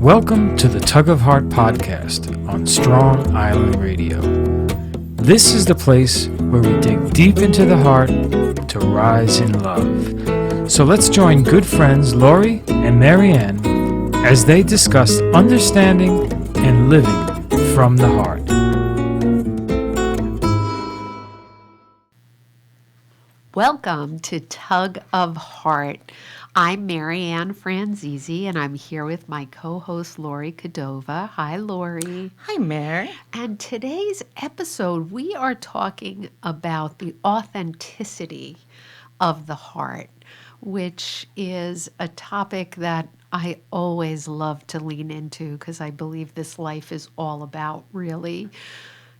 Welcome to the Tug of Heart podcast on Strong Island Radio. This is the place where we dig deep into the heart to rise in love. So let's join good friends Lori and Marianne as they discuss understanding and living from the heart. Welcome to Tug of Heart. I'm Marianne Franzese, and I'm here with my co-host, Lori Cordova. Hi, Lori. Hi, Mary. And today's episode, we are talking about the authenticity of the heart, which is a topic that I always love to lean into because I believe this life is all about really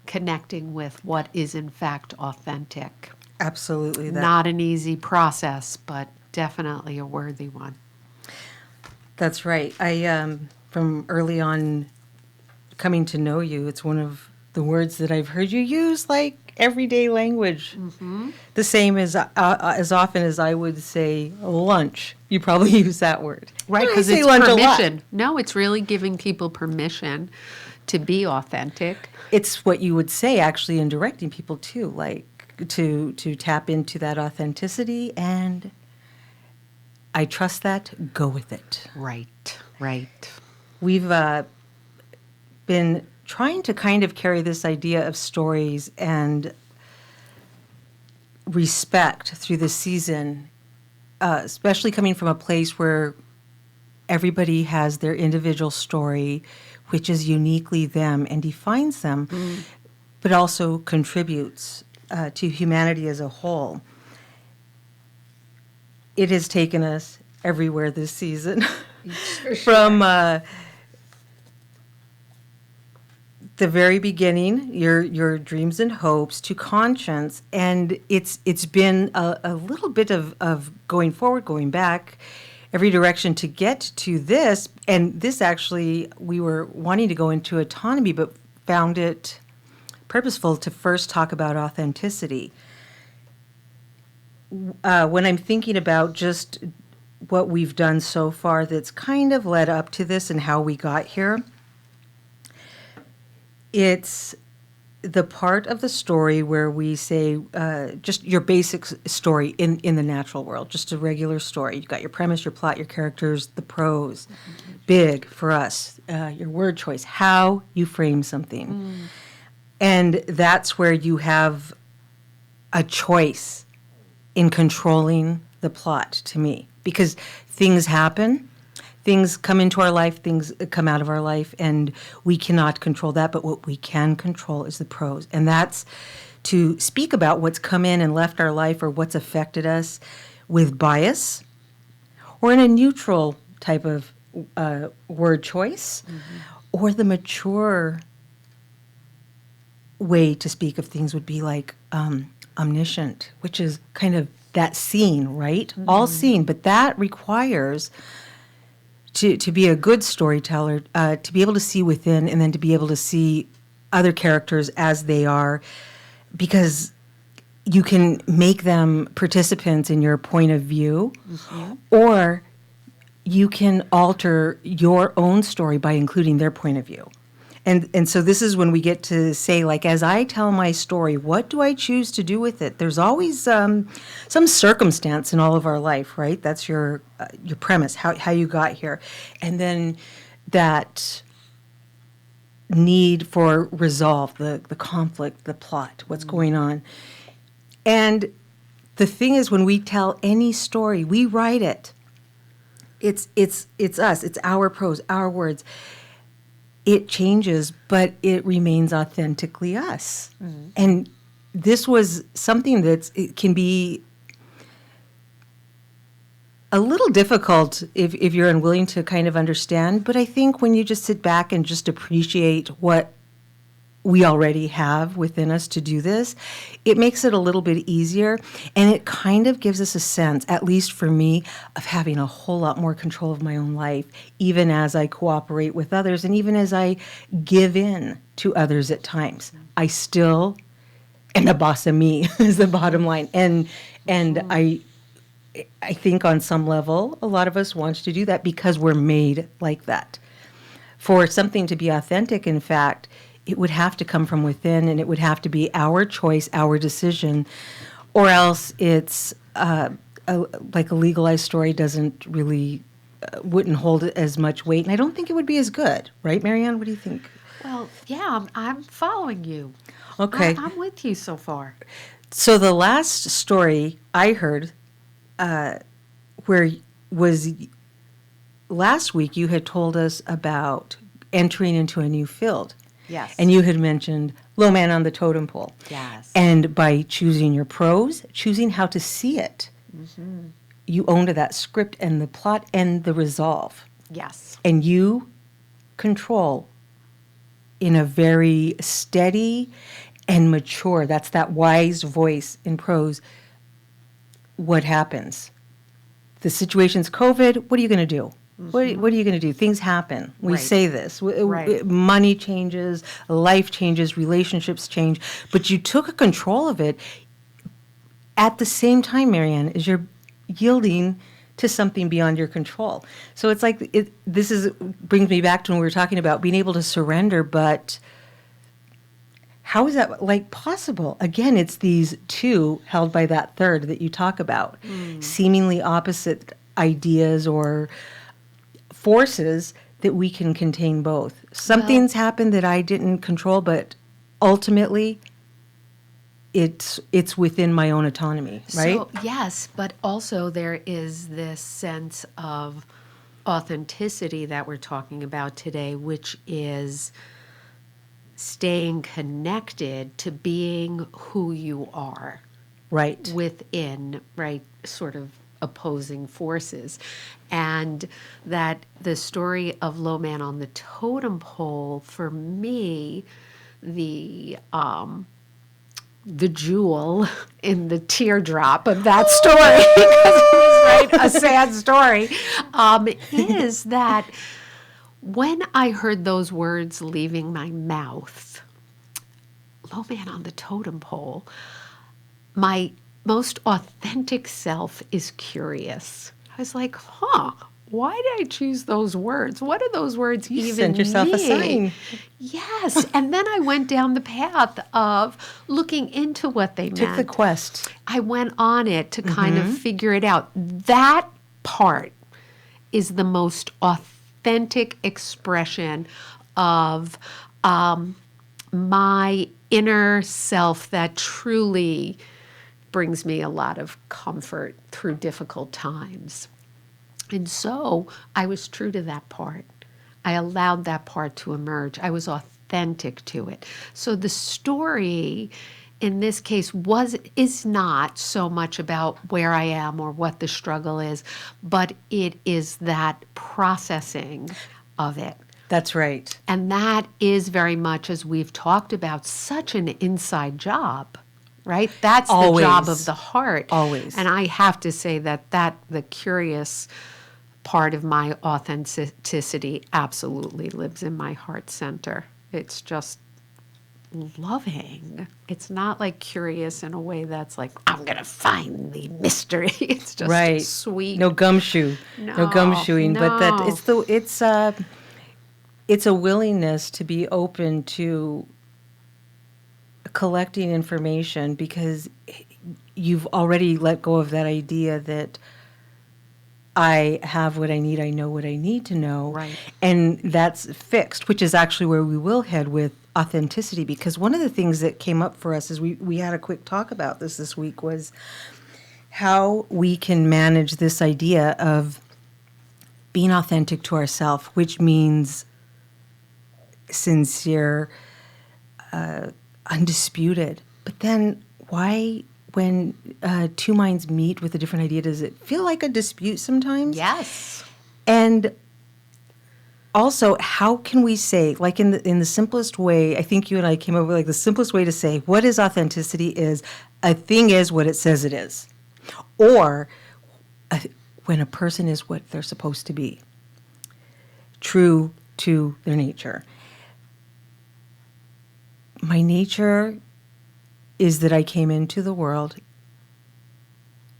connecting with what is in fact authentic. Absolutely. Not an easy process, but definitely a worthy one. That's right. I, from early on coming to know you, it's one of the words that I've heard you use like everyday language. Mm-hmm. The same as often as I would say lunch. You probably use that word. Right, because it's permission. No, it's really giving people permission to be authentic. It's what you would say actually in directing people too, like to tap into that authenticity, and I trust that, go with it. Right. We've been trying to kind of carry this idea of stories and respect through the season, especially coming from a place where everybody has their individual story, which is uniquely them and defines them, but also contributes to humanity as a whole. It has taken us everywhere this season, from the very beginning, your dreams and hopes, to conscience, and it's been a little bit of going forward, going back, every direction to get to this. And this actually, we were wanting to go into autonomy, but found it purposeful to first talk about authenticity. When I'm thinking about just what we've done so far that's kind of led up to this and how we got here, it's the part of the story where we say just your basic story in the natural world, just a regular story. You've got your premise, your plot, your characters, the prose. Big for us, your word choice, how you frame something. And that's where you have a choice in controlling the plot, to me, because things happen, things come into our life, things come out of our life, and we cannot control that, but what we can control is the prose. And that's to speak about what's come in and left our life or what's affected us with bias or in a neutral type of word choice, or the mature way to speak of things would be like omniscient, which is kind of that seen, right? All seen, but that requires to be a good storyteller, to be able to see within and then to be able to see other characters as they are, because you can make them participants in your point of view, or you can alter your own story by including their point of view. And so this is when we get to say, like, as I tell my story, what do I choose to do with it? There's always some circumstance in all of our life, right? That's your premise, how you got here. And then that need for resolve, the conflict, the plot, what's going on. And the thing is, when we tell any story, we write it. It's us. It's our prose, our words. It changes, but it remains authentically us. And this was something it can be a little difficult if you're unwilling to kind of understand. But I think when you just sit back and just appreciate what we already have within us to do this, it makes it a little bit easier, and it kind of gives us a sense, at least for me, of having a whole lot more control of my own life, even as I cooperate with others and even as I give in to others at times. I still am the boss of me is the bottom line. And I think on some level, a lot of us want to do that because we're made like that. For something to be authentic, in fact, it would have to come from within, and it would have to be our choice, our decision, or else it's like a legalized story doesn't really wouldn't hold as much weight, and I don't think it would be as good, right, Marianne? What do you think? Well, yeah, I'm following you. Okay. I'm with you so far. So the last story I heard, where was last week, you had told us about entering into a new field. Yes. And you had mentioned low man on the totem pole. Yes. And by choosing your prose, choosing how to see it, you own to that script and the plot and the resolve. Yes. And you control in a very steady and mature, that's that wise voice in prose, what happens. The situation's COVID, what are you going to do? What are you going to do? Things happen. We Right. say this. Right. Money changes, life changes, relationships change. But you took a control of it at the same time, Marianne, as you're yielding to something beyond your control. So it's like brings me back to when we were talking about being able to surrender, but how is that like possible? Again, it's these two held by that third that you talk about, seemingly opposite ideas or forces that we can contain both. Something's happened that I didn't control, but ultimately it's within my own autonomy, right? So, yes, but also there is this sense of authenticity that we're talking about today, which is staying connected to being who you are Right. within, right, sort of opposing forces. And that the story of Low Man on the Totem Pole, for me, the jewel in the teardrop of that story, because it was, right, a sad story, is that when I heard those words leaving my mouth, Low Man on the Totem Pole, my most authentic self is curious. I was like, why did I choose those words? What do those words You even sent yourself a mean? sign. Yes. And then I went down the path of looking into what they Took meant. the quest. I went on it to kind of figure it out. That part is the most authentic expression of my inner self that truly brings me a lot of comfort through difficult times. And so I was true to that part. I allowed that part to emerge. I was authentic to it. So the story in this case is not so much about where I am or what the struggle is, but it is that processing of it. That's right. And that is very much, as we've talked about, such an inside job, right? That's the job Always. of the heart. Always. And I have to say that the curious part of my authenticity absolutely lives in my heart center. It's just loving. It's not like curious in a way that's like, I'm going to find the mystery. It's just Right. sweet. No gumshoe. No gumshoeing. But that No. it's a willingness to be open to collecting information because you've already let go of that idea that I have what I need, I know what I need to know. Right. And that's fixed, which is actually where we will head with authenticity, because one of the things that came up for us as we had a quick talk about this week was how we can manage this idea of being authentic to ourselves, which means sincere, undisputed. But then why, when two minds meet with a different idea, does it feel like a dispute sometimes? Yes. And also, how can we say, like in the simplest way, I think you and I came up with like the simplest way to say what is authenticity is a thing is what it says it is. Or when a person is what they're supposed to be, true to their nature. My nature is that I came into the world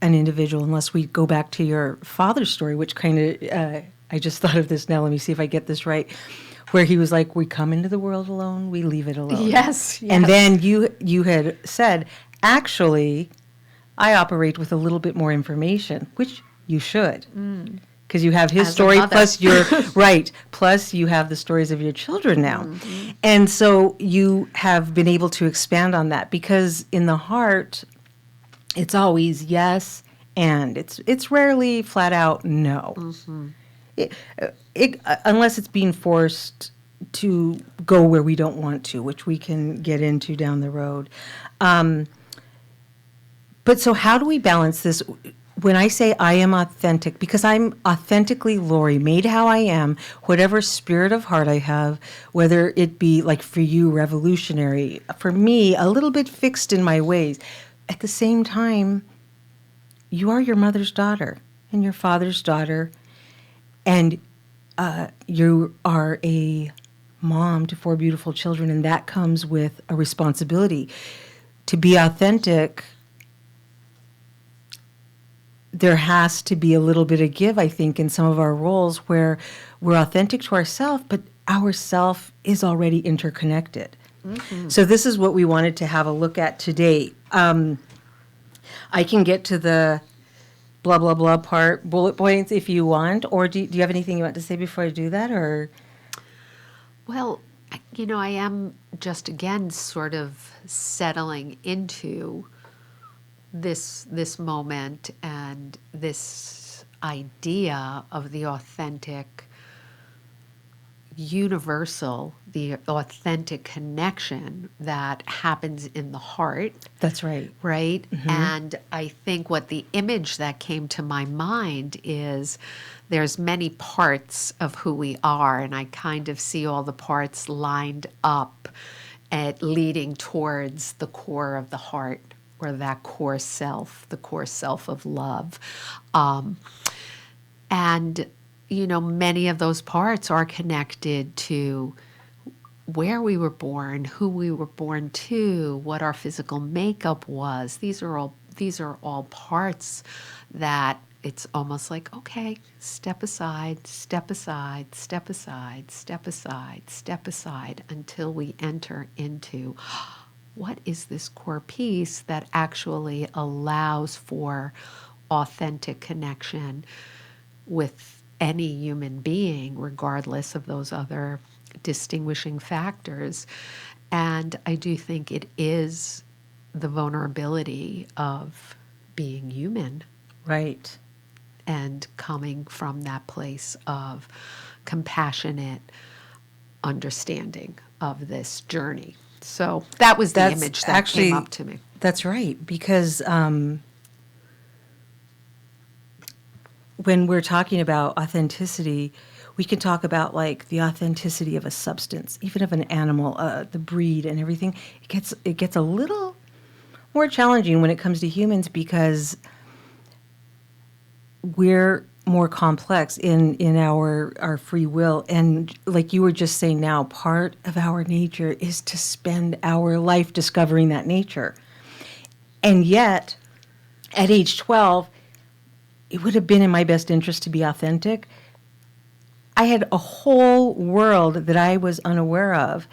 an individual, unless we go back to your father's story, which kind of, I just thought of this now, let me see if I get this right, where he was like, we come into the world alone, we leave it alone. Yes, And yes. then you had said, actually, I operate with a little bit more information, which you should. Because you have his As a story, mother. plus your, right, plus you have the stories of your children now. And so you have been able to expand on that, because in the heart, it's always yes, and it's rarely flat out no. Unless it's being forced to go where we don't want to, which we can get into down the road. But so how do we balance this? When I say I am authentic, because I'm authentically Lori, made how I am, whatever spirit of heart I have, whether it be like for you, revolutionary, for me, a little bit fixed in my ways. At the same time, you are your mother's daughter and your father's daughter, and you are a mom to 4 beautiful children, and that comes with a responsibility. To be authentic, there has to be a little bit of give, I think, in some of our roles where we're authentic to ourselves, but our self is already interconnected. So this is what we wanted to have a look at today. I can get to the blah, blah, blah part, bullet points if you want, or do you have anything you want to say before I do that, or? Well, I am just again sort of settling into this moment and this idea of the authentic universal, the authentic connection that happens in the heart. That's right. Right? And I think what the image that came to my mind is there's many parts of who we are, and I kind of see all the parts lined up at leading towards the core of the heart, or that core self, the core self of love. And many of those parts are connected to where we were born, who we were born to, what our physical makeup was. These are all parts that it's almost like, okay, step aside, step aside, step aside, step aside, step aside, until we enter into what is this core piece that actually allows for authentic connection with any human being, regardless of those other distinguishing factors. And I do think it is the vulnerability of being human Right. and coming from that place of compassionate understanding of this journey. So that was the That's image that actually- came up to me. That's right, because when we're talking about authenticity, we can talk about like the authenticity of a substance, even of an animal, the breed and everything. It gets a little more challenging when it comes to humans, because we're more complex in our free will. And like you were just saying now, part of our nature is to spend our life discovering that nature. And yet, at age 12, it would have been in my best interest to be authentic. I had a whole world that I was unaware of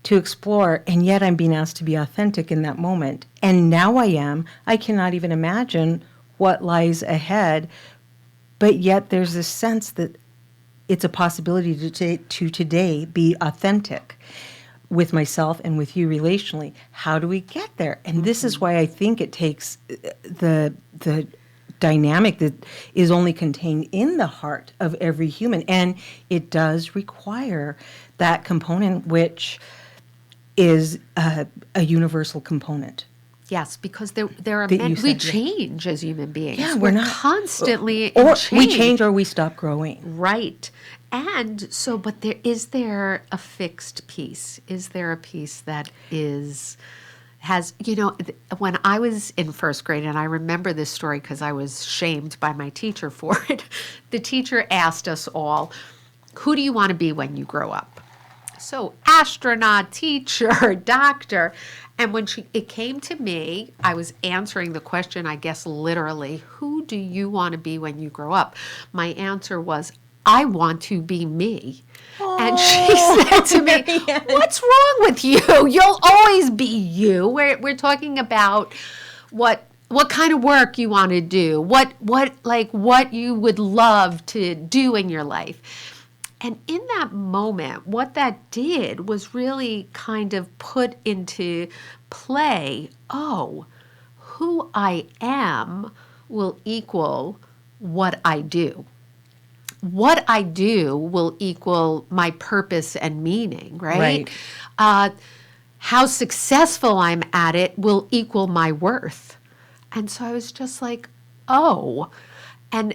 to explore, and yet I'm being asked to be authentic in that moment. And now I am. I cannot even imagine what lies ahead, but yet there's this sense that it's a possibility to today be authentic with myself and with you relationally. How do we get there? And this is why I think it takes the dynamic that is only contained in the heart of every human. And it does require that component, which is a universal component. Yes, because there are That many, you we said, yeah. change as human beings. Yeah, we're not constantly in or change. we change or we stop growing. Right. And so, but is there a fixed piece? Is there a piece that has, when I was in first grade, and I remember this story because I was shamed by my teacher for it, the teacher asked us all, who do you want to be when you grow up? So astronaut, teacher, doctor. And when it came to me, I was answering the question, I guess literally, who do you want to be when you grow up? My answer was, I want to be me. And she said to me, what's wrong with you? You'll always be you. We're talking about what kind of work you want to do, what you would love to do in your life. And in that moment, what that did was really kind of put into play, who I am will equal what I do. What I do will equal my purpose and meaning, right? How successful I'm at it will equal my worth. And so I was just like, oh. And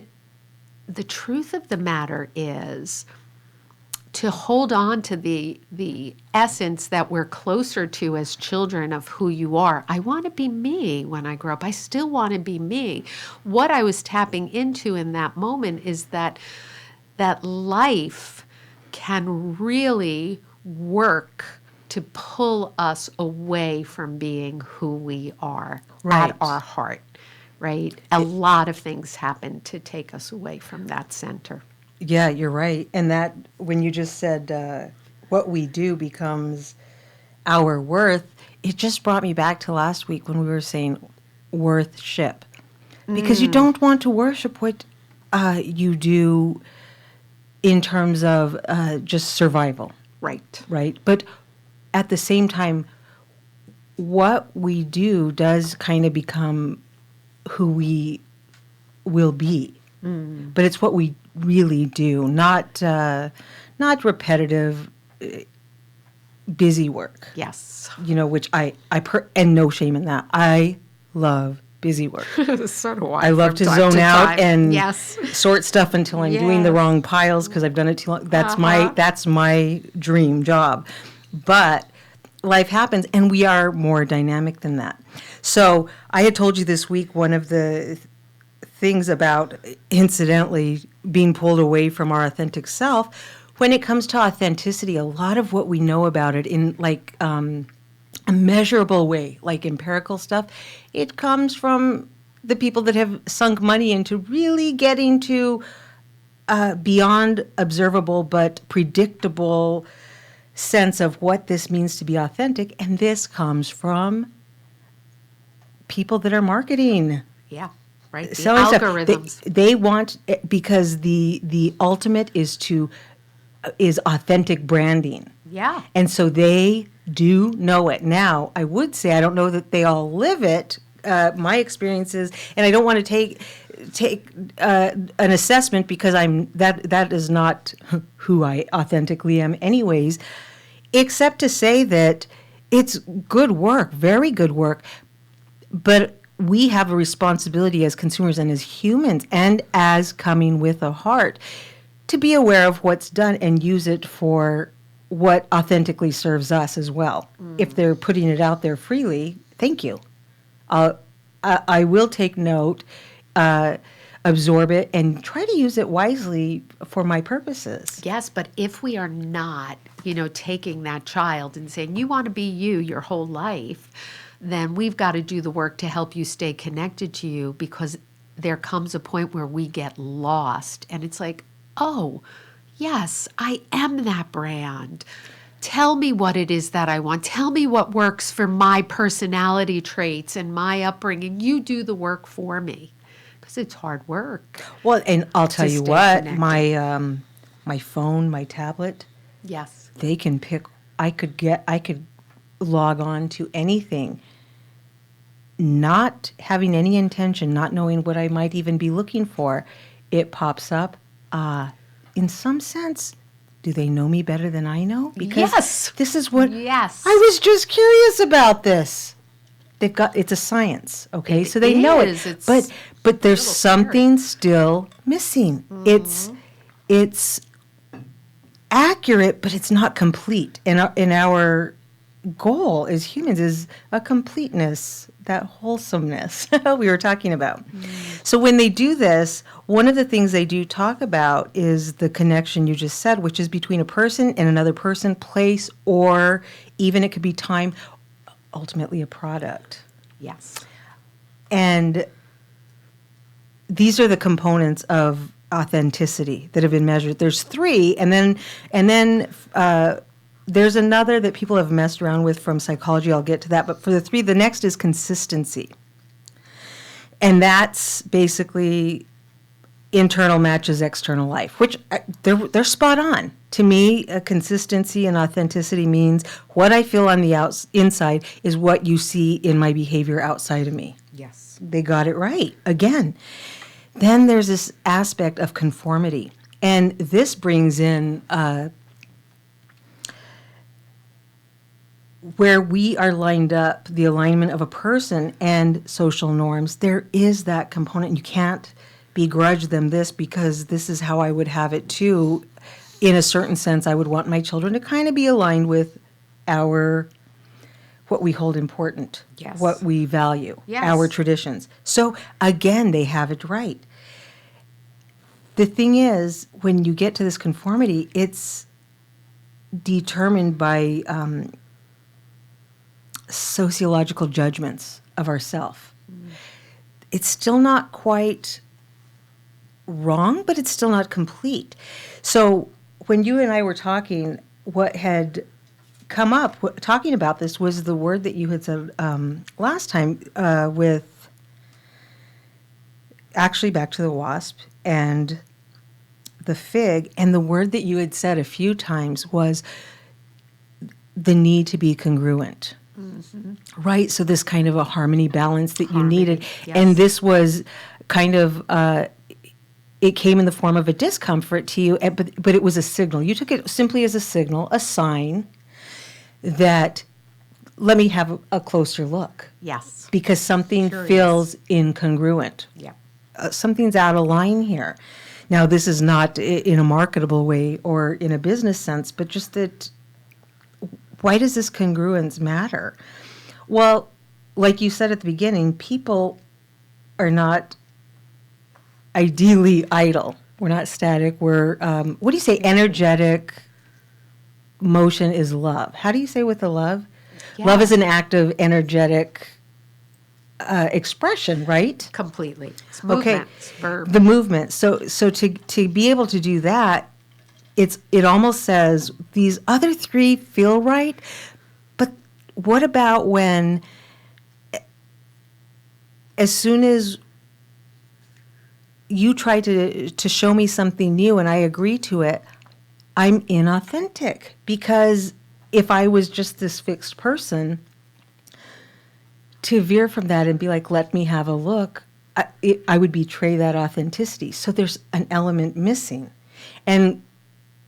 the truth of the matter is to hold on to the essence that we're closer to as children of who you are. I want to be me when I grow up. I still want to be me. What I was tapping into in that moment is that life can really work to pull us away from being who we are at our heart, right? A lot of things happen to take us away from that center. Yeah, you're right. And that, when you just said what we do becomes our worth, it just brought me back to last week when we were saying worthship. Because you don't want to worship what you do in terms of just survival. Right. But at the same time, what we do does kind of become who we will be. But it's what we really do, not repetitive, busy work. Yes. Which and no shame in that. I love busy work. So do I. I love to zone out and yes. sort stuff until I'm doing the wrong piles because I've done it too long. That's my dream job. But life happens, and we are more dynamic than that. So I had told you this week one of the things about, incidentally, being pulled away from our authentic self. When it comes to authenticity, a lot of what we know about it in a measurable way, like empirical stuff, it comes from the people that have sunk money into really getting to beyond observable but predictable sense of what this means to be authentic. And this comes from people that are marketing. Yeah. Right, the algorithms. Stuff. They want, because the ultimate is authentic branding. Yeah. And so they do know it. Now, I would say I don't know that they all live it. My experiences, and I don't want to take an assessment because that is not who I authentically am anyways, except to say that it's good work, very good work, but we have a responsibility as consumers and as humans and as coming with a heart to be aware of what's done and use it for what authentically serves us as well. If they're putting it out there freely, thank you. I will take note, absorb it, and try to use it wisely for my purposes. Yes, but if we are not, taking that child and saying, you want to be you your whole life, then we've got to do the work to help you stay connected to you, because there comes a point where we get lost and it's like, oh, yes, I am that brand. Tell me what it is that I want. Tell me what works for my personality traits and my upbringing. You do the work for me, because it's hard work. Well, and I'll tell you what, connected. my phone, my tablet, yes, they can pick. I could log on to anything, not having any intention, not knowing what I might even be looking for. It pops up. In some sense, do they know me better than I know? Because yes, this is what yes. I was just curious about this. It's a science, okay? So they know it. But there's something still missing. Mm-hmm. It's accurate, but it's not complete. And our goal as humans is a completeness, that wholesomeness we were talking about. So when they do this, one of the things they do talk about is the connection you just said, which is between a person and another person, place, or even it could be time, ultimately a product. Yes. And these are the components of authenticity that have been measured. There's 3, and then there's another that people have messed around with from psychology. I'll get to that. But for the 3, the next is consistency. And that's basically internal matches external life, which they're spot on. To me, consistency and authenticity means what I feel on the inside is what you see in my behavior outside of me. Yes. They got it right again. Then there's this aspect of conformity. And this brings in where we are lined up, the alignment of a person and social norms. There is that component. You can't begrudge them this because this is how I would have it too. In a certain sense, I would want my children to kind of be aligned with what we hold important, Yes. what we value, Yes. our traditions. So again, they have it right. The thing is, when you get to this conformity, it's determined by sociological judgments of ourself. It's still not quite wrong, but it's still not complete. So when you and I were talking, what had come up talking about this was the word that you had said last time with actually back to the wasp and the fig, and the word that you had said a few times was the need to be congruent. Mm-hmm. Right? So this kind of a harmony balance that you needed. Yes. And this was kind of, it came in the form of a discomfort to you, but it was a signal. You took it simply as a signal, a sign that, let me have a closer look. Yes. Because something Sure feels incongruent. Yeah. Something's out of line here. Now, this is not in a marketable way or in a business sense, but just that, why does this congruence matter? Well, like you said at the beginning, people are not ideally idle. We're not static. We're, what do you say, energetic motion is love. How do you say with the love? Yeah. Love is an active, energetic expression, right? Completely. It's movement. It's verb. The movement. So to be able to do that, it almost says these other 3 feel right, but what about when, as soon as you try to show me something new and I agree to it, I'm inauthentic, because if I was just this fixed person, to veer from that and be like, let me have a look, I would betray that authenticity. So there's an element missing. And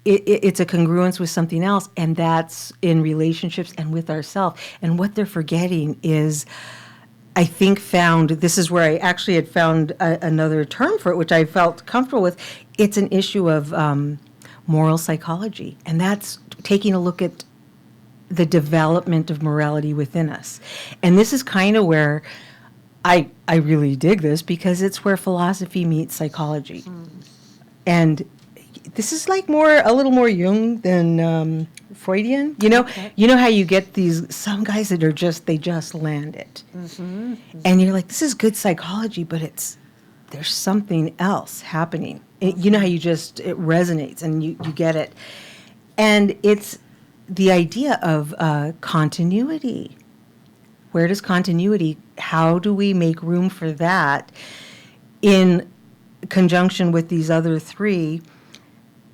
it's a congruence with something else, and that's in relationships and with ourselves. And what they're forgetting is, I think this is where I actually had found another term for it, which I felt comfortable with. It's an issue of moral psychology, and that's taking a look at the development of morality within us. And this is kind of where I really dig this, because it's where philosophy meets psychology. And this is like a little more Jung than Freudian. You know, Okay. You know how you get some guys that they just land it. Mm-hmm. And you're like, this is good psychology, but there's something else happening. You know how it resonates and you get it. And it's the idea of continuity. Where does continuity, how do we make room for that in conjunction with these other 3?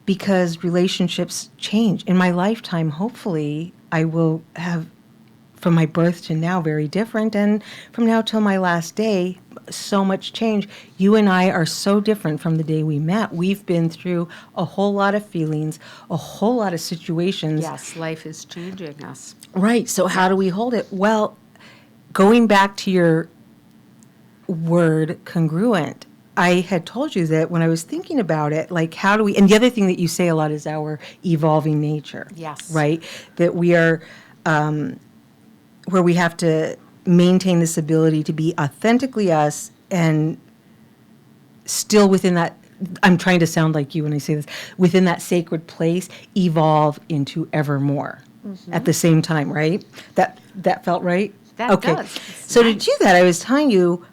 Because relationships change. In my lifetime, hopefully, I will have, from my birth to now, very different. And from now till my last day, so much change. You and I are so different from the day we met. We've been through a whole lot of feelings, a whole lot of situations. Yes, life is changing us. Right. So how do we hold it? Well, going back to your word congruent, I had told you that when I was thinking about it, like, how do we, and the other thing that you say a lot is our evolving nature. Yes. Right? That we are, where we have to maintain this ability to be authentically us and still within that, I'm trying to sound like you when I say this, within that sacred place, evolve into evermore at the same time, right? That felt right? That okay. does. It's So nice. to do that, I was telling you,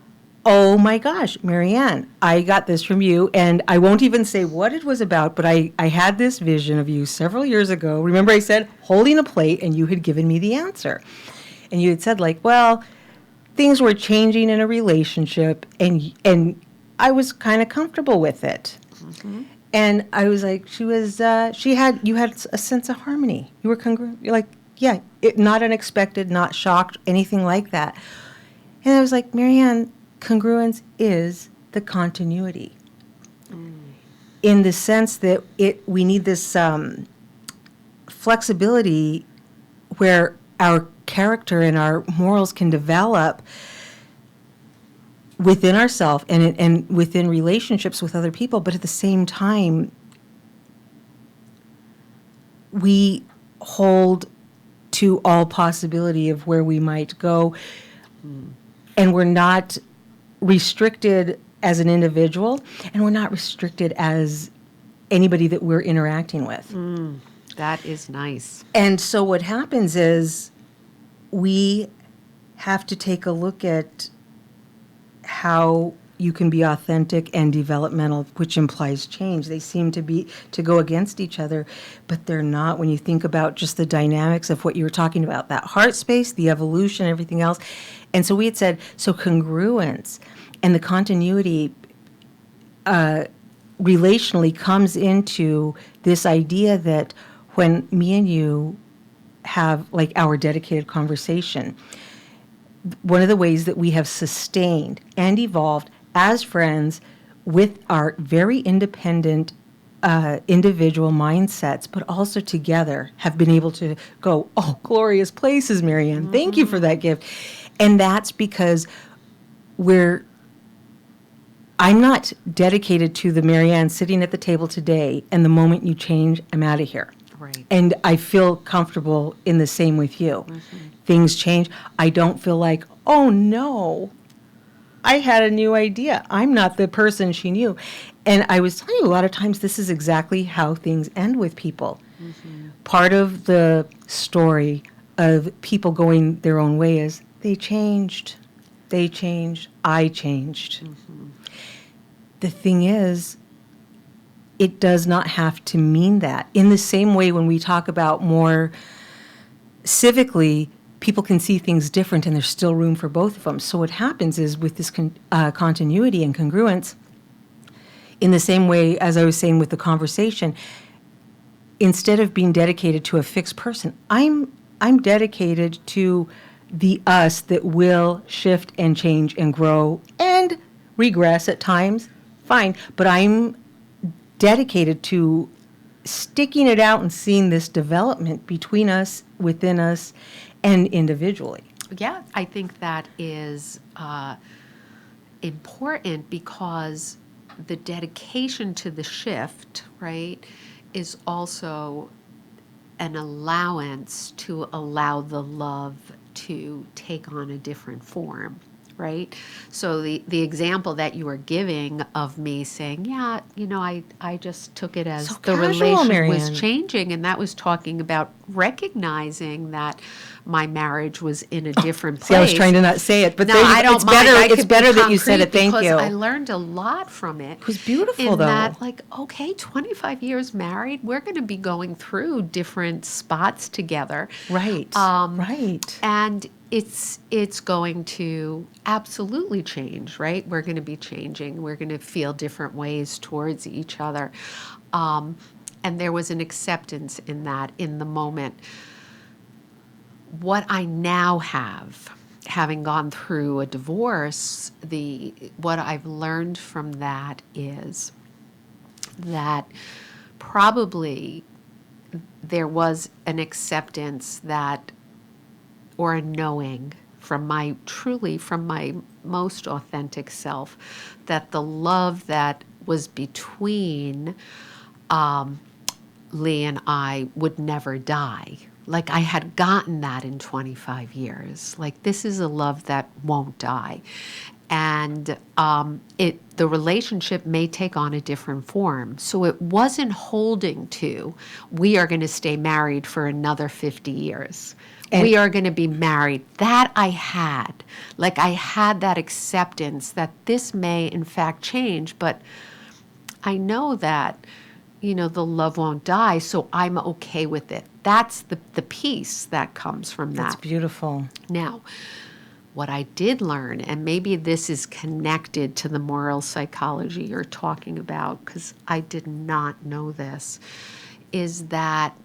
oh my gosh, Marianne, I got this from you, and I won't even say what it was about, but I had this vision of you several years ago. Remember I said holding a plate, and you had given me the answer. And you had said, like, well, things were changing in a relationship, and I was kind of comfortable with it. Mm-hmm. And I was like, you had a sense of harmony. You were congruent. You're like, yeah, not unexpected, not shocked, anything like that. And I was like, Marianne, congruence is the continuity. In the sense that we need this flexibility where our character and our morals can develop within ourselves and within relationships with other people, but at the same time, we hold to all possibility of where we might go, and we're not restricted as an individual, and we're not restricted as anybody that we're interacting with. That is nice. And so what happens is we have to take a look at how you can be authentic and developmental, which implies change. They seem to go against each other, but they're not when you think about just the dynamics of what you were talking about, that heart space, the evolution, everything else. And so we had said, so congruence and the continuity relationally comes into this idea that when me and you have like our dedicated conversation, one of the ways that we have sustained and evolved as friends with our very independent individual mindsets, but also together have been able to go, oh, glorious places, Marianne. Mm-hmm. Thank you for that gift. And that's because I'm not dedicated to the Marianne sitting at the table today, and the moment you change, I'm out of here. Right. And I feel comfortable in the same with you. Mm-hmm. Things change. I don't feel like, oh no, I had a new idea. I'm not the person she knew. And I was telling you, a lot of times this is exactly how things end with people. Mm-hmm. Part of the story of people going their own way is they changed, I changed. Mm-hmm. The thing is, it does not have to mean that. In the same way, when we talk about more civically, people can see things different and there's still room for both of them. So what happens is with this continuity and congruence, in the same way as I was saying with the conversation, instead of being dedicated to a fixed person, I'm dedicated to the us that will shift and change and grow and regress at times, fine. But I'm dedicated to sticking it out and seeing this development between us, within us, and individually. Yeah, I think that is important because the dedication to the shift, right, is also an allowance to allow the love to take on a different form, right? So the example that you were giving of me saying, yeah, I just took it as so the casual, relation Marianne. was changing, and that was talking about recognizing that my marriage was in a different place. See, I was trying to not say it, but no, I don't it's mind. better. It's better that you said it. Thank you. I learned a lot from it. It was beautiful, in though. That, like, okay, 25 years married, we're going to be going through different spots together. Right. Right. And it's going to absolutely change, right? We're going to be changing. We're going to feel different ways towards each other. And there was an acceptance in that in the moment. What I now have, having gone through a divorce, what I've learned from that is that probably there was an acceptance that, or a knowing from my most authentic self, that the love that was between Lee and I would never die. Like I had gotten that in 25 years. Like this is a love that won't die. and the relationship may take on a different form. So it wasn't holding to, we are going to stay married for another 50 years. We are going to be married. That I had. Like, I had that acceptance that this may, in fact, change, but I know that, the love won't die, so I'm okay with it. That's the peace that comes from that. That's beautiful. Now, what I did learn, and maybe this is connected to the moral psychology you're talking about, because I did not know this, is that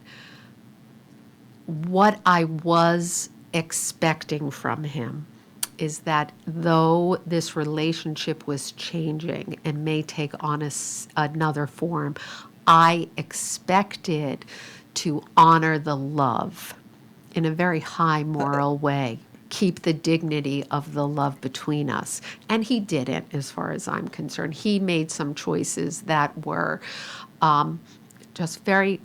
what I was expecting from him is that though this relationship was changing and may take on another form, I expected to honor the love in a very high moral way, keep the dignity of the love between us. And he didn't, as far as I'm concerned. He made some choices that were just very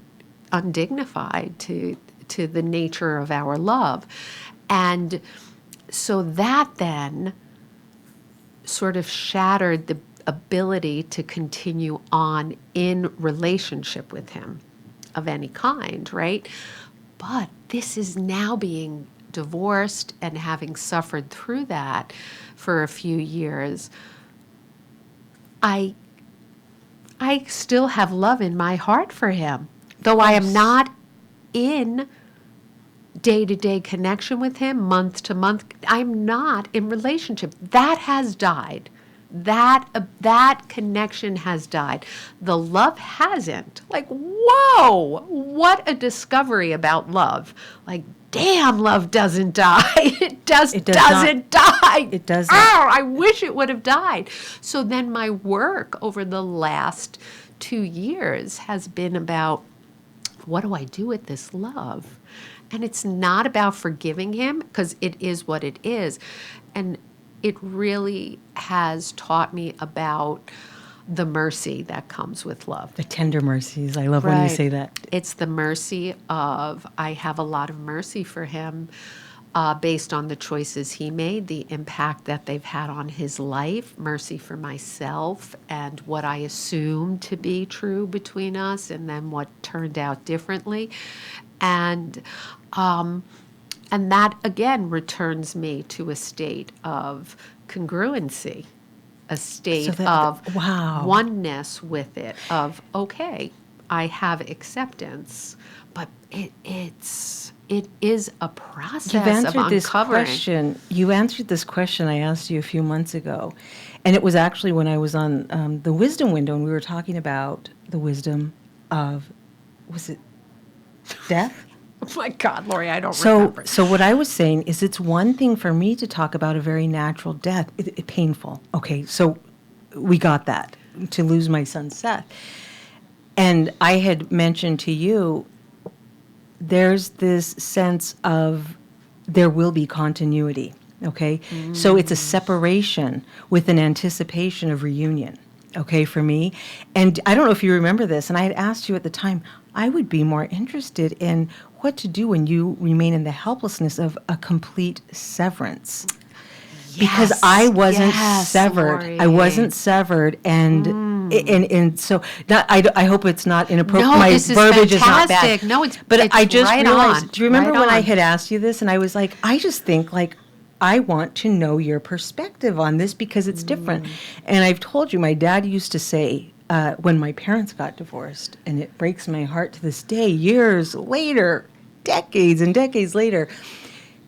undignified to the nature of our love. And so that then sort of shattered the ability to continue on in relationship with him of any kind, right? But this is now being divorced and having suffered through that for a few years. I still have love in my heart for him, though I am not in day-to-day connection with him, month to month. I'm not in relationship. That has died. That connection has died. The love hasn't. Like, whoa, what a discovery about love. Like, damn, love doesn't die. It doesn't die. It doesn't. Oh, I wish it would have died. So then my work over the last 2 years has been about, what do I do with this love? And it's not about forgiving him, because it is what it is. And it really has taught me about the mercy that comes with love. The tender mercies. I love when you say that. It's the mercy of, I have a lot of mercy for him based on the choices he made, the impact that they've had on his life, mercy for myself and what I assumed to be true between us and then what turned out differently. And that, again, returns me to a state of congruency, a state of oneness with it, of, okay, I have acceptance, but it is a process of uncovering. You answered this question I asked you a few months ago, and it was actually when I was on the Wisdom Window, and we were talking about the wisdom of, was it death? Oh my God, Lori, I don't remember. So what I was saying is, it's one thing for me to talk about a very natural death, painful. Okay, so we got that, to lose my son Seth. And I had mentioned to you, there's this sense of there will be continuity, okay? So it's a separation with an anticipation of reunion, okay, for me. And I don't know if you remember this, and I had asked you at the time, I would be more interested in what to do when you remain in the helplessness of a complete severance. Because I wasn't severed. Lori. I wasn't severed, and so I hope it's not inappropriate. No, My this is verbiage fantastic. is not bad. No, it's I just right realized. on. Do you remember Right when I on. had asked you this, and I was like, I just think like, I want to know your perspective on this because it's different. And I've told you, my dad used to say, when my parents got divorced, and it breaks my heart to this day, years later, decades and decades later,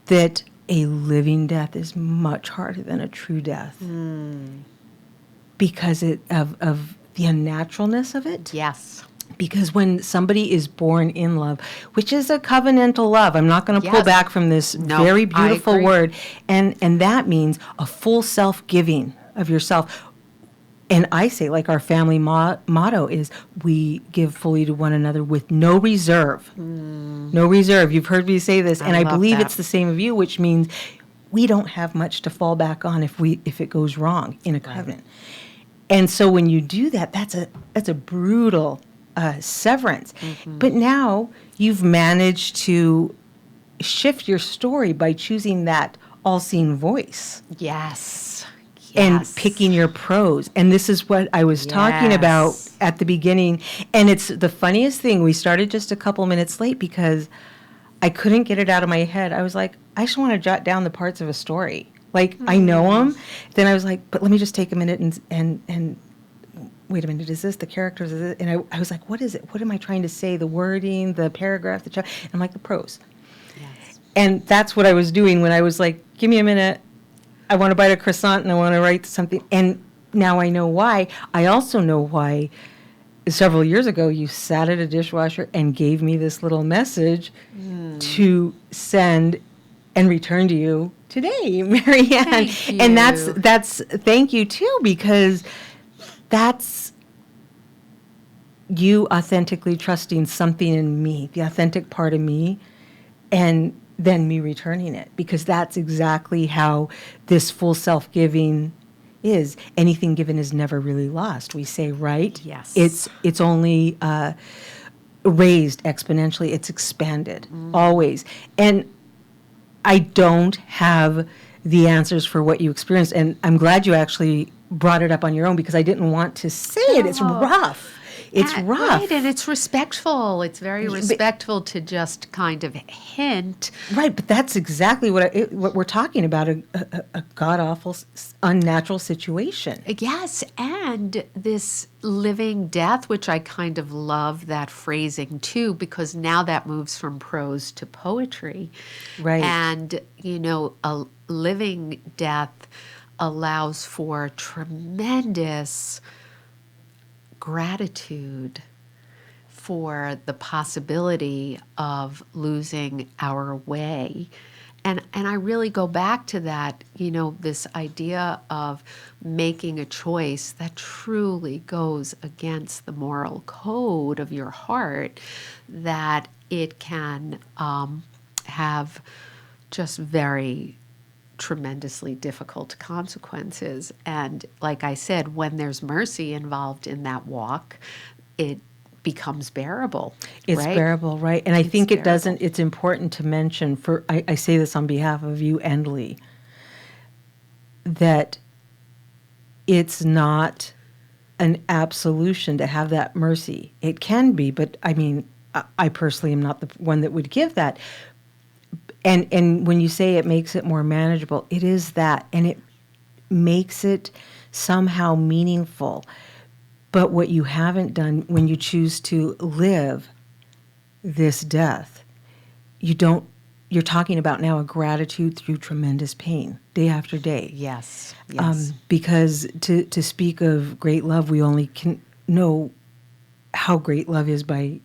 that a living death is much harder than a true death because of the unnaturalness of it. Yes. Because when somebody is born in love, which is a covenantal love, I'm not going to pull back from this very beautiful word, and that means a full self-giving of yourself. And I say, like our family motto is, we give fully to one another with no reserve. No reserve. You've heard me say this, and I believe it's the same of you, which means we don't have much to fall back on if it goes wrong in a covenant. And so when you do that, that's a brutal severance. But now you've managed to shift your story by choosing that all-seeing voice. Yes. and Yes. picking your prose. And this is what I was talking about Yes. at the beginning. And it's the funniest thing. We started just a couple minutes late because I couldn't get it out of my head. I was like, I just want to jot down the parts of a story. Like, I know them. Then I was like, but let me just take a minute and wait a minute, is this the characters? Is it? And I was like, what is it? What am I trying to say? The wording, the paragraph, and I'm like, the prose. Yes. And that's what I was doing when I was like, give me a minute. I want to bite a croissant and I want to write something. And now I know why. I also know why several years ago you sat at a dishwasher and gave me this little message to send and return to you today, Marianne. Thank And you. that's thank you too, because that's you authentically trusting something in me, the authentic part of me, and then me returning it, because that's exactly how this full self-giving is. Anything given is never really lost, we say, right? Yes. It's only raised exponentially. It's expanded, always. And I don't have the answers for what you experienced, and I'm glad you actually brought it up on your own, because I didn't want to say it. It's rough. It's rough. Right, and it's respectful. It's very respectful to just kind of hint. Right, but that's exactly what we're talking about, a god-awful, unnatural situation. Yes, and this living death, which I kind of love that phrasing too, because now that moves from prose to poetry. Right. And, a living death allows for tremendous gratitude for the possibility of losing our way. And I really go back to that, this idea of making a choice that truly goes against the moral code of your heart, that it can have just very tremendously difficult consequences. And like I said, when there's mercy involved in that walk, it becomes bearable. It's right? bearable, right? And I think it doesn't, bearable. it's important to mention, I say this on behalf of you and Lee, that it's not an absolution to have that mercy. It can be, but I mean, I personally am not the one that would give that. And when you say it makes it more manageable, it is that, and it makes it somehow meaningful. But what you haven't done when you choose to live this death, you're talking about now a gratitude through tremendous pain, day after day. Yes, yes. Because to speak of great love, we only can know how great love is by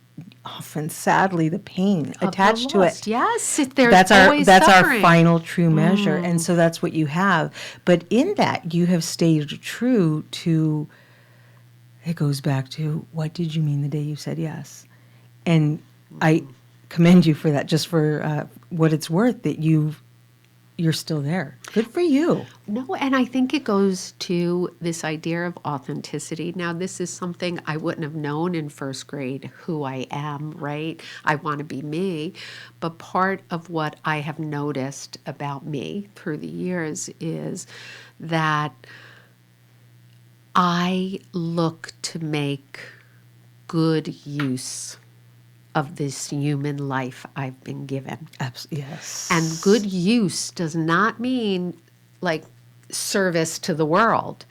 often, sadly, the pain Of the attached to lost. it. Yes, there's That's always our suffering. final true measure, and so that's what you have. But in that, you have stayed true to. It goes back to, what did you mean the day you said yes? And I commend you for that, just for what it's worth, that you're still there. Good for you. No, and I think it goes to this idea of authenticity. Now, this is something I wouldn't have known in first grade, who I am, right? I want to be me. But part of what I have noticed about me through the years is that I look to make good use of this human life I've been given. Yes. And good use does not mean like service to the world.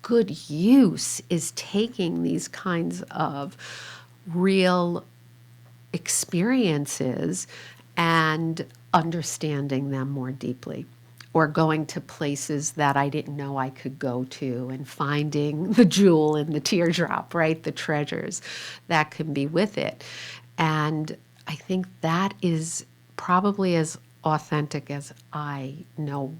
Good use is taking these kinds of real experiences and understanding them more deeply, or going to places that I didn't know I could go to and finding the jewel in the teardrop, right? The treasures that can be with it. And I think that is probably as authentic as I know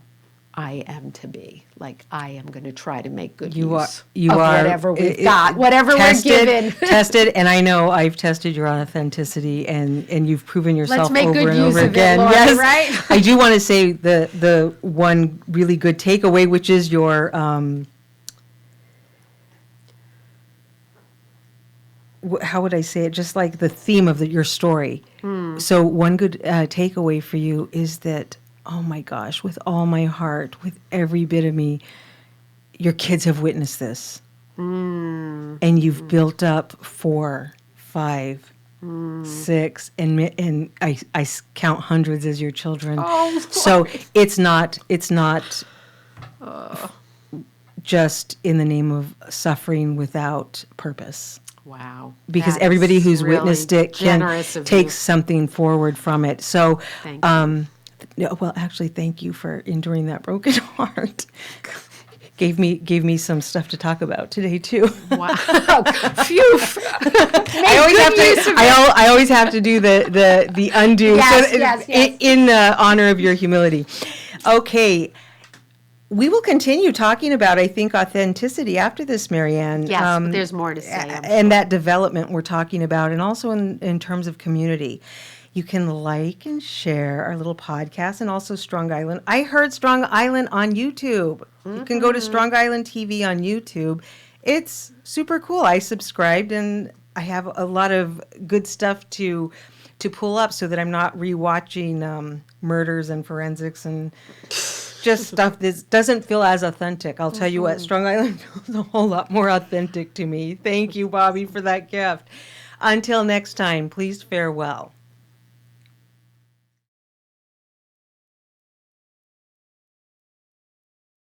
I am to be. Like, I am going to try to make good use of whatever we've got, whatever tested, we're given. tested, and I know I've tested your authenticity, and you've proven yourself make over good and use over of it, again. Lori, Yes, right? I do want to say the one really good takeaway, which is your how would I say it? Just like the theme of your story. So one good takeaway for you is that, oh my gosh, with all my heart, with every bit of me, your kids have witnessed this. And you've built up 4, 5, 6, and I count hundreds as your children. Oh, so it's not just in the name of suffering without purpose. Wow. Because That's everybody who's really witnessed it can generous of take you. something forward from it. So, Thank you. well, actually, thank you for enduring that broken heart. Gave me some stuff to talk about today too. Wow. Phew. I always have to do the undo Yes. in honor of your humility. Okay. We will continue talking about, I think, authenticity after this, Marianne. Yes, but there's more to say. I'm And that development we're talking about, and also in terms of community. You can like and share our little podcast, and also Strong Island. I heard Strong Island on YouTube. You can go to Strong Island TV on YouTube. It's super cool. I subscribed, and I have a lot of good stuff to pull up so that I'm not rewatching murders and forensics and just stuff that doesn't feel as authentic. I'll tell you what, Strong Island feels a whole lot more authentic to me. Thank you, Bobby, for that gift. Until next time, please farewell.